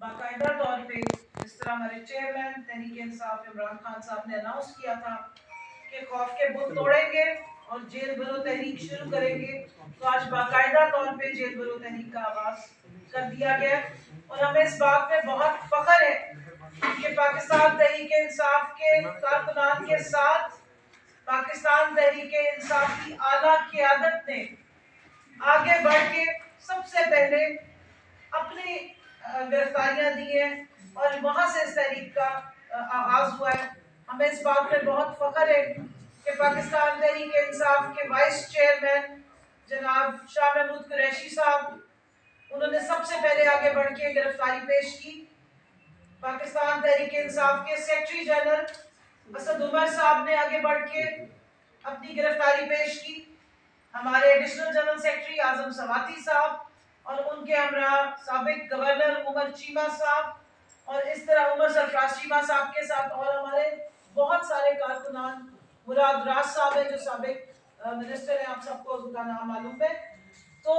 باقاعدہ طور پہ جس طرح ہمارے چیئرمین تحریک انصاف عمران خان صاحب نے اناؤنس کیا تھا کہ خوف کے بت توڑیں گے اور جیل بھرو تحریک شروع کریں گے، تو آج باقاعدہ طور پہ جیل بھرو تحریک کا آغاز کر دیا گیا اور ہمیں اس بات پہ بہت فخر ہے کہ پاکستان تحریک انصاف کے کارکنان کے ساتھ پاکستان تحریک انصاف کی اعلیٰ قیادت نے آگے بڑھ کے سب سے پہلے اپنی گرفتاریاں دی ہیں اور وہاں سے اس تحریک کا آغاز ہوا ہے۔ ہمیں اس بات پہ بہت فخر ہے کہ پاکستان تحریک انصاف کے وائس چیئرمین جناب شاہ محمود قریشی صاحب، انہوں نے سب سے پہلے آگے بڑھ کے گرفتاری پیش کی۔ پاکستان تحریک انصاف کے سیکرٹری جنرل اسد عمر صاحب نے آگے بڑھ کے اپنی گرفتاری پیش کی۔ ہمارے ایڈیشنل جنرل سیکرٹری اعظم سواتی صاحب اور ان کے ہمراہ سابق گورنر عمر چیمہ صاحب اور اس طرح عمر سرفراز چیمہ صاحب کے ساتھ اور ہمارے بہت سارے کارکنان، مراد راز صاحب ہے جو سابق منسٹر ہیں، آپ سب کو ان کا نام معلوم ہے۔ تو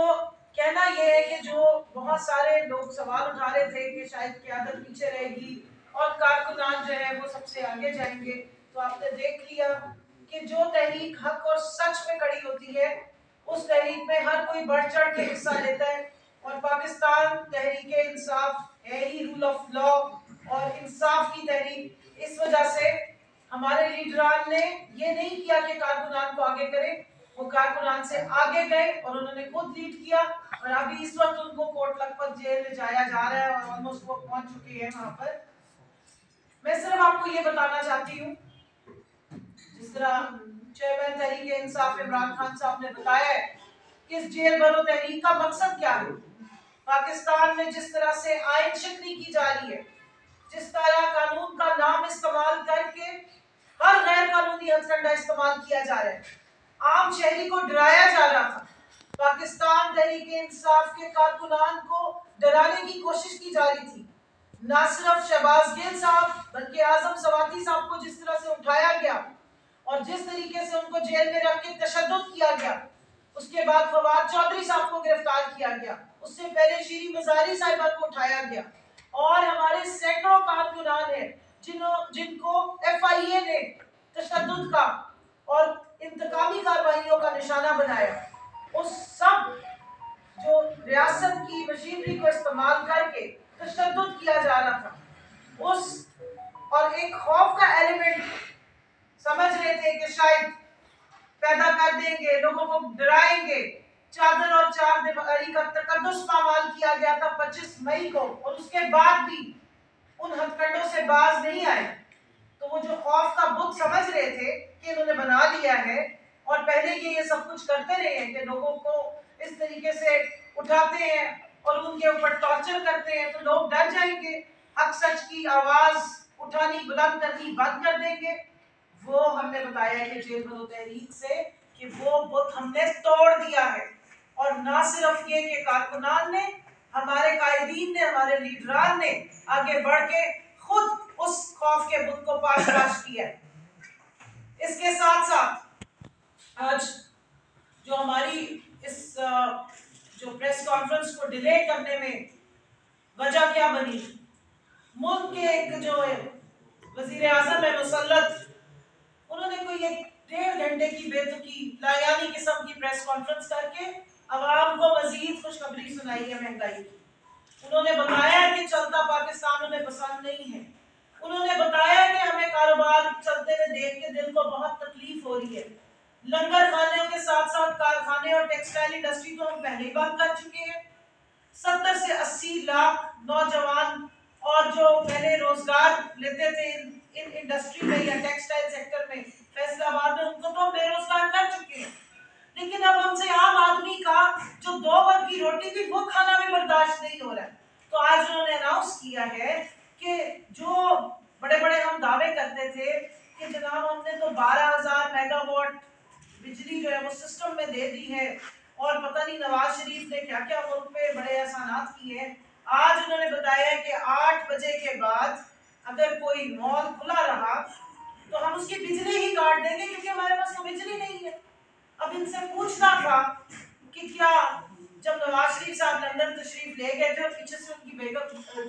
کہنا یہ ہے کہ جو بہت سارے لوگ سوال اٹھا رہے تھے کہ شاید قیادت پیچھے رہے گی اور کارکنان جو ہے وہ سب سے آگے جائیں گے، تو آپ نے دیکھ لیا کہ جو تحریک حق اور سچ میں کھڑی ہوتی ہے اس تحریک میں ہر کوئی بڑھ چڑھ کے حصہ لیتا ہے، اور پاکستان تحریک انصاف ہے ہی رول آف لا اور انصاف کی تحریک۔ اس وجہ سے ہمارے لیڈران نے یہ نہیں کیا کہ کارکنان کو آگے کریں، وہ کارکنان سے آگے گئے اور انہوں نے خود لیڈ کیا، اور ابھی اس وقت ان کو کوٹ لکھپت جیل لے جایا جا رہا ہے اور آلموسٹ وہ پہنچ چکے ہیں وہاں پر۔ میں صرف آپ کو یہ بتانا چاہتی ہوں، جس طرح چیئرمین تحریک انصاف عمران خان صاحب نے بتایا ہے کہ اس جیل بھرو تحریک کا مقصد کیا ہے۔ پاکستان میں جس طرح سے آئین شکنی کی جا رہی ہے، جس طرح قانون کا نام استعمال کر کے ہر غیر قانونی ہتھ کنڈا استعمال کیا جا رہا ہے، عام شہری کو ڈرایا جا رہا تھا، پاکستان تحریک انصاف کے کارکنان کو ڈرانے کی کوشش کی جا رہی تھی، نہ صرف شہباز گل صاحب بلکہ اعظم سواتی صاحب کو جس طرح سے اٹھایا گیا اور جس طریقے سے ان کو جیل میں رکھ کے تشدد کیا گیا، اس کے بعد فواد چودھری صاحب کو گرفتار کیا گیا، اس سے پہلے شیریں مزاری صاحبہ کو اٹھایا گیا، اور ہمارے سینکڑوں کارکنان ہیں جن کو ایف آئی اے نے تشدد کا اور انتقامی کارروائیوں کا نشانہ بنایا۔ اس سب جو ریاست کی مشینری کو استعمال کر کے تشدد کیا جا رہا تھا، اس اور ایک خوف کا ایلیمنٹ سمجھ رہے تھے کہ شاید پیدا کر دیں گے، لوگوں کو ڈرائیں گے۔ چادر اور چار دیواری کا تقدس پامال کیا گیا تھا 25 مئی کو، اور اس کے بعد بھی ان ہتھ کنڈوں سے باز نہیں آئے۔ تو وہ جو خوف کا بت سمجھ رہے تھے کہ انہوں نے بنا لیا ہے، اور پہلے یہ سب کچھ کرتے رہے ہیں کہ لوگوں کو اس طریقے سے اٹھاتے ہیں اور ان کے اوپر ٹارچر کرتے ہیں، تو لوگ ڈر جائیں گے، حق سچ کی آواز اٹھانی بلند کرنی بند کر دیں گے۔ وہ ہم نے بتایا ہے کہ جیل بھرو تحریک سے کہ وہ بت ہم نے توڑ دیا ہے، اور نہ صرف یہ کہ کارکنان نے، ہمارے قائدین نے، ہمارے لیڈران نے آگے بڑھ کے خود اس خوف کے بت کو پاش کیا ہے۔ اس کے ساتھ ساتھ آج جو ہماری اس جو پریس کانفرنس کو ڈیلے کرنے میں وجہ کیا بنی، ملک کے ایک جو وزیر اعظم ہے مسلط، انہوں نے کوئی ایک 1.5 گھنٹے کی بے تکی لایانی قسم کی پریس کانفرنس کر کے عوام کو مزید خوشخبری سنائی ہے مہنگائی کی۔ انہوں نے بتایا کہ چلتا پاکستان انہیں پسند نہیں ہے، انہوں نے بتایا کہ ہمیں کاروبار چلتے ہوئے دیکھ کے دل کو بہت تکلیف ہو رہی ہے، لنگر خانوں کے ساتھ ساتھ کارخانے اور ٹیکسٹائل انڈسٹری تو ہم پہلے ہی بند کر چکے ہیں، 70 سے 80 لاکھ نوجوان اور جو پہلے روزگار لیتے تھے ان انڈسٹری میں یا ٹیکسٹائل سیکٹر میں فیصل آباد میں، ان کو تو ہم بے روزگار کر چکے ہیں، لیکن اب ہم سے عام آدمی کا جو 2 وقت کی روٹی تھی وہ کھانا بھی برداشت نہیں ہو رہا ہے۔ تو آج انہوں نے اناؤنس کیا ہے کہ جو بڑے بڑے ہم دعوے کرتے تھے کہ جناب ہم نے تو 12,000 میگا واٹ بجلی جو ہے وہ سسٹم میں دے دی ہے، اور پتہ نہیں نواز شریف نے کیا کیا ملک پہ بڑے احسانات کیے ہیں، آج انہوں نے بتایا کہ 8 بجے کے بعد اگر کوئی مال کھلا رہا تو ہم اس کی بجلی ہی کاٹ دیں گے، کیونکہ ہمارے پاس تو بجلی نہیں ہے۔ اب ان سے پوچھنا تھا کہ کیا جب نواز شریف صاحب لندن تشریف لے گئے تھے اور پیچھے سے ان کی بیگم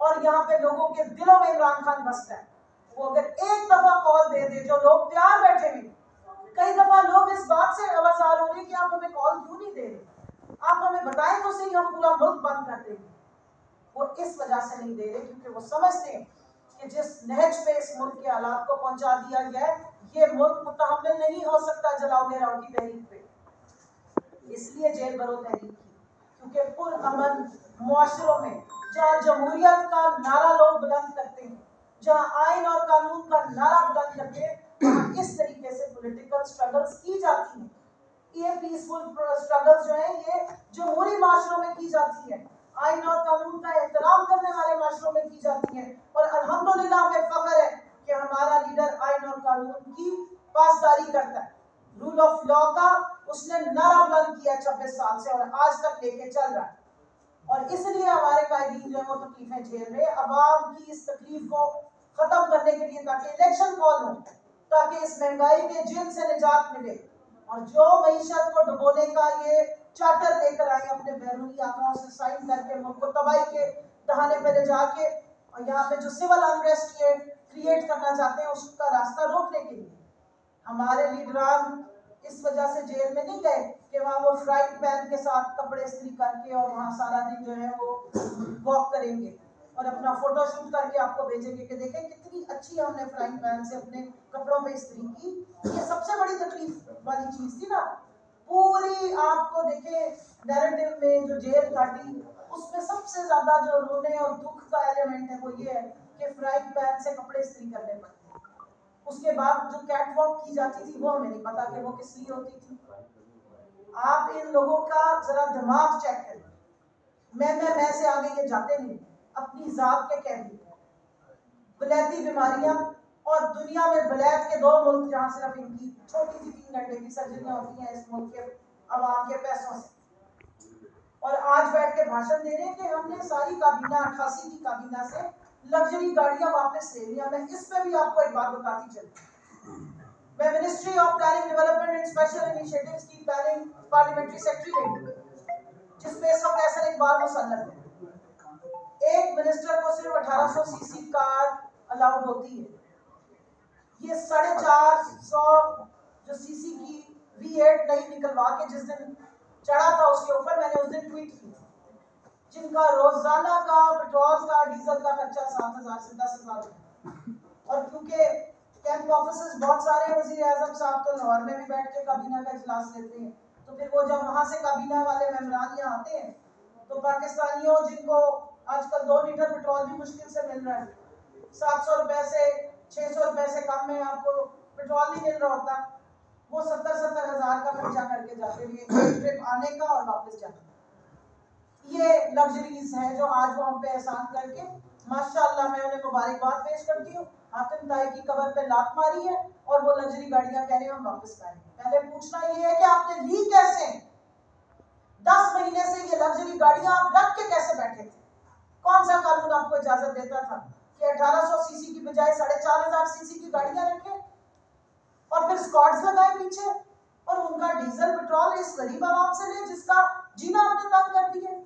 اور یہاں پہ لوگوں کے دلوں میں عمران خان بستا ہے. وہ اگر ایک دفعہ کال دے دے, جو لوگ تیار بیٹھے ہوئے, کئی دفعہ لوگ اس بات سے آوازار ہو رہے کہ آپ ہمیں کال کیوں نہیں دے رہے, آپ ہمیں بتائیں تو صحیح, ہم پورا ملک بند کر دیں گے. وہ اس وجہ سے نہیں دے رہے کیونکہ وہ سمجھتے ہیں کہ جس نہج پہ اس ملک کے حالات کو پہنچا دیا گیا ہے, یہ ملک متحمل نہیں ہو سکتا جلاؤ گراؤ کی تحریک پہ. اس لیے جیل برو تحریک کی, کیونکہ پر امن معاشروں میں جہاں جمہوریت کا نعرہ لوگ بلند کرتے ہیں, جہاں آئین اور قانون کا نعرہ بلند کرتے ہیں, وہاں اس طریقے سے پولیٹیکل سٹرگلز کی جاتی ہیں. یہ پیسفل سٹرگلز جو ہیں یہ جمہوری معاشروں میں کی جاتی ہیں, آئین اور قانون کا احترام کرنے والے معاشروں میں کی جاتی ہیں. اور الحمدللہ ہمیں فخر ہے کہ ہمارا لیڈر آئین اور قانون کی پاسداری کرتا ہے, رول آف لا کا اس نے نعرہ بلند کیا 26 سال سے اور آج تک لے کے چل رہا ہے. اور اس لیے ہمارے قائدین جو ہیں وہ تکلیفیں جھیل رہے, عوام کی اس تکلیف کو ختم کرنے کے لیے تاکہ الیکشن کال ہو, تاکہ اس مہنگائی کے جن سے نجات ملے, اور جو معیشت کو ڈبونے کا یہ چارٹر لے کر آئے اپنے بیرونی آقاؤں سے سائن کر کے ملک کو تباہی کے دہانے پہ لے جا کے, اور یہاں پہ جو سول انریسٹ یہ کریٹ کرنا چاہتے ہیں اس کا راستہ روکنے کے لیے. ہمارے لیڈران اس وجہ سے جیل میں نہیں گئے کہ وہاں وہ فرائنگ پین کے ساتھ کپڑے استری کر کے اور وہاں سارا دن جو ہے وہ واک کریں گے اور اپنا فوٹو شوٹ کر کے آپ کو بھیجیں گے کہ دیکھیں کتنی اچھی ہم نے فرائنگ پین سے اپنے کپڑوں پہ استری کی. یہ سب سے بڑی تکلیف والی چیز تھی نا. پوری آپ کو دیکھیں نیریٹو میں جو جیل کاٹی, اس میں سب سے زیادہ جو رونے اور دکھ کا ایلیمنٹ ہے وہ یہ ہے کہ فرائنگ پین سے کپڑے استری کرنے پڑتے. اس کے بعد جو کیٹ واک کی جاتی تھی وہ ہمیں نہیں پتا کہ وہ کس لیے ہوتی تھی. آپ ان لوگوں کا ذرا دماغ چیک کریں, میں سے آگے یہ جاتے نہیں, اپنی ذات کے قیدی. بلیتی بیماریاں, اور دنیا میں بلیت کے 2 ملک جہاں صرف ان کی چھوٹی سی 3 گھنٹے کی سرجریاں ہوتی ہیں اس ملک کے عوام کے پیسوں سے, اور آج بیٹھ کے بھاشن دے رہے ہیں کہ ہم نے ساری کابینہ 88 کی کابینہ سے لگژری گاڑیاں واپس لے لیا. میں اس میں بھی آپ کو ایک بات بتاتی چلوں, میں ministry of planning development and special initiatives کی پلاننگ پارلیمنٹری سیکرٹری رہی, جس میں اس وقت احسن اقبال مسلط ہے. ایک منسٹر کو صرف 1800 سی سی کار الاؤڈ ہوتی ہے. یہ 450 جو سی سی کی V8 نہیں نکلوا کے جس دن چڑھا تھا اس کے اوپر میں نے اس دن ٹویٹ کی, جن کا روزانہ کا پیٹرول کا ڈیزل کا خرچہ 7,000 سے 10,000 ہے. اور کیونکہ کیمپ آفیسز بہت سارے, وزیر اعظم صاحب تو لاہور میں بھی بیٹھ کے کابینہ کا اجلاس لیتے ہیں, تو پھر وہ جب وہاں سے کابینہ والے ممبران یہاں آتے ہیں تو پاکستانیوں جن کو آج کل 2 لیٹر پیٹرول بھی مشکل سے مل رہا ہے, 700 روپے سے 600 روپے سے کم میں آپ کو پیٹرول نہیں مل رہا ہوتا, وہ 70,000 کا خرچہ کر کے جاتے ہیں ایک ٹرپ آنے کا اور واپس جانے کا. یہ لگژریز ہیں جو آج وہ ہم پہ احسان کر کے, ماشاءاللہ میں انہیں مبارکباد پیش کرتی ہوں. حاتم طائی کی قبر پہ لات ماری ہے اور وہ لگژری گاڑیاں کہہ رہے ہیں ہم واپس کریں. پہلے پوچھنا یہ ہے کہ آپ نے لی کیسے, 10 مہینے سے یہ لگژری گاڑیاں آپ رکھ کے کیسے بیٹھے تھے؟ کون سا قانون آپ کو اجازت دیتا تھا کہ 1800 سی سی کی بجائے 4,500 سی سی کی گاڑیاں رکھیں اور پھر اسکواڈز لگائیں پیچھے, اور ان کا ڈیزل پیٹرول اس غریب عوام سے لیں جس کا جینا آپ نے تنگ کر دیا.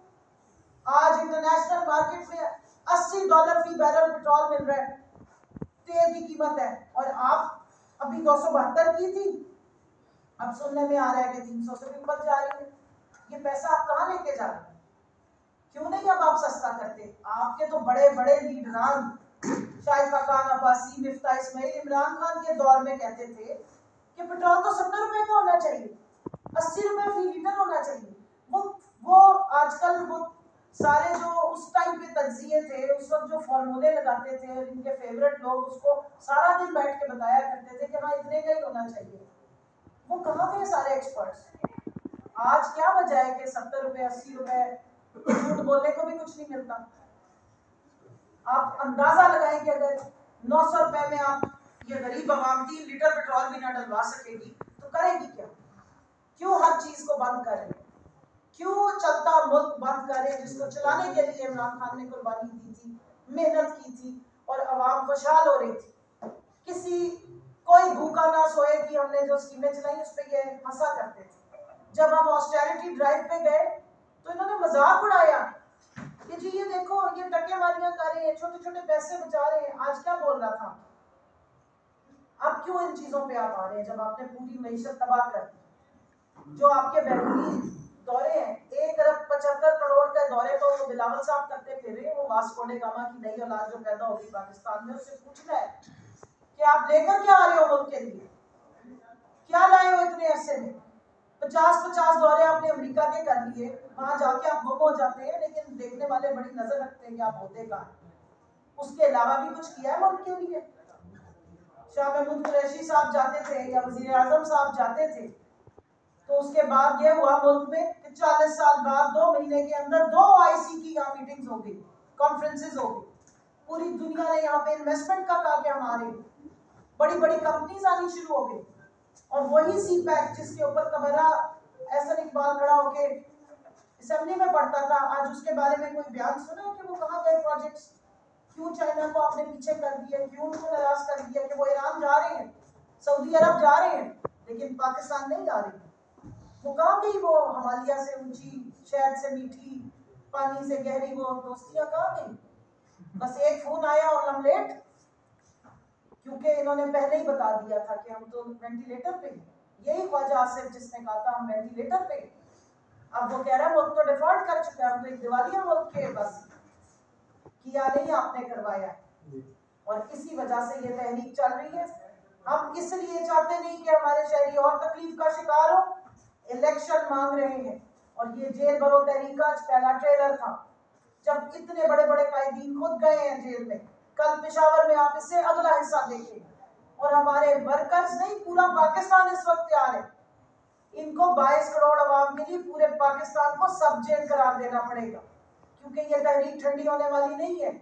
آج انٹرنیشنل مارکیٹ میں $80 فی بیرل پیٹرول مل رہا ہے, تیل کی قیمت ہے, اور آپ ابھی 272 کی تھی, اب سننے میں آ رہا ہے کہ 300 سے بھی اوپر جا رہی ہے. یہ پیسہ آپ کہاں لے کے جا رہے ہیں؟ کیوں نہیں اب آپ سستا کرتے؟ آپ کے تو بڑے بڑے لیڈران شاہد خاقان عباسی, مفتاح اسماعیل, عمران خان کے دور میں کہتے تھے کہ پیٹرول تو 70 روپے کا ہونا چاہیے, 80 روپے فی لیٹر ہونا چاہیے. وہ آج کل وہ سارے جو اس ٹائم پہ تجزیے تھے, اس وقت جو فارمولے لگاتے تھے اور ان کے فیوریٹ لوگ اس کو سارا دن بیٹھ کے بتایا کرتے تھے کہ ہاں اتنے کا ہی ہونا چاہیے, وہ کہاں تھے سارے ایکسپرٹس؟ آج کیا وجہ ہے کہ 70 روپے 80 روپے جھوٹ بولنے کو بھی کچھ نہیں ملتا. آپ اندازہ لگائیں کہ اگر 900 روپے میں آپ یہ غریب عوام 3 لیٹر پیٹرول بھی نہ ڈلوا سکے گی تو کرے گی کیا؟ کیوں ہر چیز کو بند کر رہے ہیں؟ کیوں چلتا ملک بند کر رہے ہیں جس کو چلانے کے لیے عمران خان نے قربانی دی تھی, محنت کی تھی اور عوام خوشحال ہو رہی تھی. کوئی بھوکا نہ سوئے کہ ہم نے جو اسکیمیں چلائی اس پہ یہ ہنسا کرتے تھے. جب ہم آسٹیرٹی ڈرائیو پہ گئے تو انہوں نے مذاق اڑایا کہ جی یہ دیکھو یہ ٹکے ماریاں کر رہے رہے ہیں, چھوٹے چھوٹے پیسے بچا رہے ہیں. آج کیا بول رہا تھا, اب کیوں ان چیزوں پہ آپ آ رہے ہیں جب آپ نے پوری معیشت تباہ کر دی. جو آپ کے بیرونی دورے ہیں, 1,75 کروڑ کے دورے تو وہ بلاول صاحب کرتے پھر رہے ہیں. وہ واسکو ڈے گاما کی نئی اولاد جو پیدا ہوگی پاکستان میں, اس سے پوچھنا ہے کہ آپ لے کر کیا آ رہے ہو ملک کے لیے, کیا لائے ہو اتنے عرصے میں. 50 دورے آپ نے امریکہ کے کر لیے, وہاں جا کے آپ گم ہو جاتے ہیں, لیکن دیکھنے والے بڑی نظر رکھتے ہیں کہ آپ ہوتے کہاں ہیں. اس کے علاوہ بھی کچھ کیا ہے ملک کے لیے. شاہ محمود قریشی صاحب جاتے تھے یا وزیر اعظم صاحب جاتے تھے, تو اس کے بعد یہ ہوا ملک میں کہ 40 سال بعد 2 مہینے کے اندر 2 OIC کی یہاں میٹنگز ہو گئی, کانفرنسز ہو گئی. پوری دنیا نے یہاں پہ انویسٹمنٹ کا کہا کہ ہمارے بڑی بڑی کمپنیز آنی شروع ہو گئی. اور وہی سی پیک جس کے اوپر کمرہ احسن اقبال کھڑا ہو کے اسمبلی میں پڑھتا تھا, آج اس کے بارے میں کوئی بیان سنا کہ وہ کہاں گئے پروجیکٹس, کیوں چائنا کو آپ نے پیچھے کر دیا, کیوں ان کو ناراض کر دیا کہ وہ ایران جا رہے ہیں, سعودی عرب جا رہے ہیں, لیکن پاکستان نہیں جا رہے. وہ کہاں گئی وہ ہمالیہ سے اونچی, شہد سے میٹھی, پانی سے گہری وہ دوستیاں کہاں گئی. بس ایک فون آیا اور ہم لیٹ, کیونکہ انہوں نے پہلے ہی بتا دیا تھا کہ ہم تو وینٹیلیٹر پہ ہیں. یہی خواجہ آصف جس نے کہا تھا ہم وینٹیلیٹر پہ ہیں. اب وہ کہہ رہا ہے ملک تو ڈیفالٹ کر چکا ہے, ہم تو ایک دیوالیہ ملک کے, بس کیا نہیں آپ نے کروایا. اور اسی وجہ سے یہ تحریک چل رہی ہے. ہم اس لیے چاہتے نہیں کہ ہمارے شہری اور تکلیف کا شکار ہو. الیکشن مانگ رہے ہیں, اور یہ جیل بھرو تحریک کا پہلا ٹریلر تھا, جب اتنے بڑے بڑے قائدین خود گئے ہیں جیل میں. کل پشاور میں آپ اس سے اگلا حصہ دیکھیں. اور ہمارے ورکرز نہیں, پورا پاکستان اس وقت تیار ہے. ان کو 22 کروڑ عوام کے لیے پورے پاکستان کو سب جیل قرار دینا پڑے گا, کیونکہ یہ تحریک ٹھنڈی ہونے والی نہیں ہے.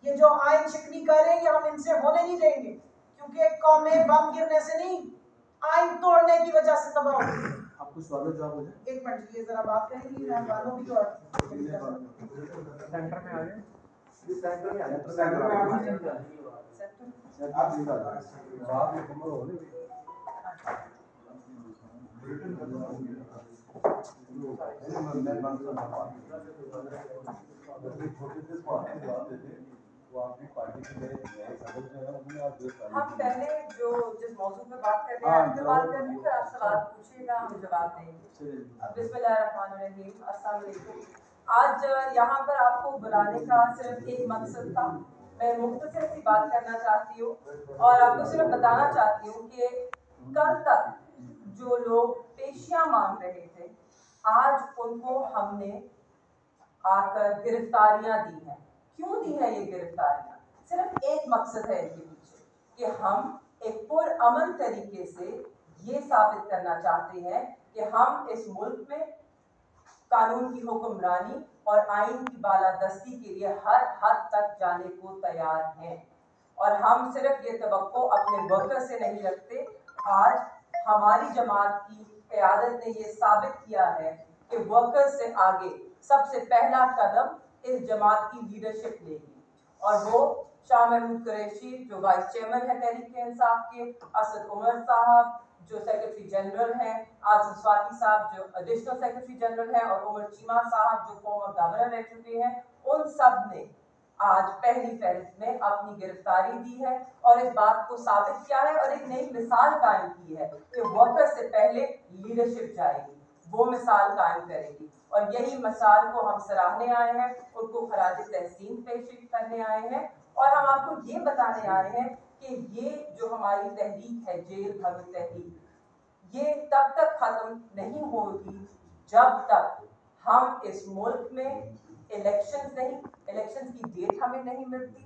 یہ جو آئین شکنی کر رہے ہیں یہ ہم ان سے ہونے نہیں دیں گے, کیونکہ قومیں بم گرنے سے نہیں, آئین توڑنے کی وجہ سے تباہ ہوتی ہے. آپ کو سوال جواب ہو جائے, ایک منٹ یہ ذرا بات کریں گی میں والوں بھی. اور سینٹر میں آ جائیں, سینٹر میں آ جائیں, سینٹر میں آ جائیں, ہم پہلے جو جس موضوع پہ بات کر رہے ہیں اس پہ بات کر رہے ہیں, پھر آپ سوال پوچھیے گا, ہم جواب دیں گے. بسم اللہ الرحمن الرحیم, السلام علیکم. آج یہاں پر آپ کو بلانے کا صرف ایک مقصد تھا. میں مختصر سی بات کرنا چاہتی ہوں اور آپ کو صرف بتانا چاہتی ہوں کہ کل تک جو لوگ پیشیاں مانگ رہے تھے, آج ان کو ہم نے آ کر گرفتاریاں دی ہیں. کیوں دی ہے یہ گرفتاریاں؟ صرف ایک مقصد ہے ان کے پیچھے, کہ ہم ایک پرامن طریقے سے یہ ثابت کرنا چاہتے ہیں کہ ہم اس ملک میں قانون کی حکمرانی اور آئین کی بالادستی کے لیے ہر حد تک جانے کو تیار ہیں. اور ہم صرف یہ توقع اپنے ورکر سے نہیں رکھتے. آج ہماری جماعت کی قیادت نے یہ ثابت کیا ہے کہ ورکر سے آگے سب سے پہلا قدم اس جماعت کی لیڈرشپ لے گی, اور وہ شاہ محمود قریشی جو وائس چیئرمین ہے تحریک انصاف کے, اسد عمر صاحب جو سیکرٹری جنرل ہیں, آصف سواتی صاحب جو ایڈیشنل سیکرٹری جنرل ہیں, اور عمر چیمہ صاحب جو فارمر گورنر رہ چکے ہیں, ان سب نے آج پہلی فہرست میں اپنی گرفتاری دی ہے اور اس بات کو ثابت کیا ہے اور ایک نئی مثال قائم کی ہے کہ ورکر سے پہلے لیڈرشپ جائے گی, وہ مثال قائم کرے گی. اور یہی مثال کو ہم سراہنے آئے ہیں, ان کو خراج تحسین پیش کرنے آئے ہیں, اور ہم آپ کو یہ بتانے آئے ہیں کہ یہ جو ہماری تحریک ہے جیل بھرو تحریک, یہ تب تک ختم نہیں ہوگی جب تک ہم اس ملک میں الیکشنز کی ڈیٹ ہمیں نہیں ملتی,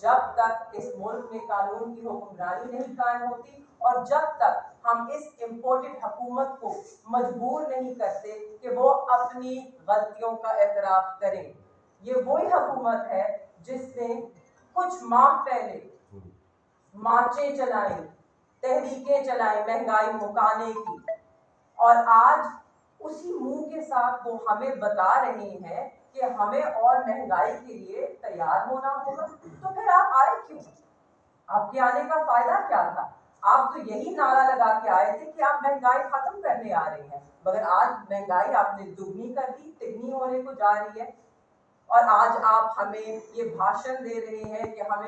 جب تک اس ملک میں قانون کی حکمرانی نہیں قائم ہوتی, اور جب تک ہم اس امپورٹڈ حکومت کو مجبور نہیں کرتے کہ وہ اپنی غلطیوں کا اعتراف کریں. یہ وہی حکومت ہے جس نے کچھ ماہ پہلے مارچیں چلائیں, تحریکیں چلائیں مہنگائی مکانے کی, اور آج اسی منہ کے ساتھ وہ ہمیں بتا رہے ہیں کہ ہمیں اور مہنگائی کے لیے تیار ہونا ہوگا. تو پھر آپ آئے کیوں؟ آپ کے آنے کا فائدہ کیا تھا؟ آپ تو یہی نعرہ لگا کے آئے تھے کہ آپ مہنگائی ختم کرنے آ رہے ہیں, مگر آج مہنگائی آپ نے دگنی کر دی, تگنی ہونے کو جا رہی ہے. اور آج آپ ہمیں یہ بھاشن دے رہے ہیں کہ ہمیں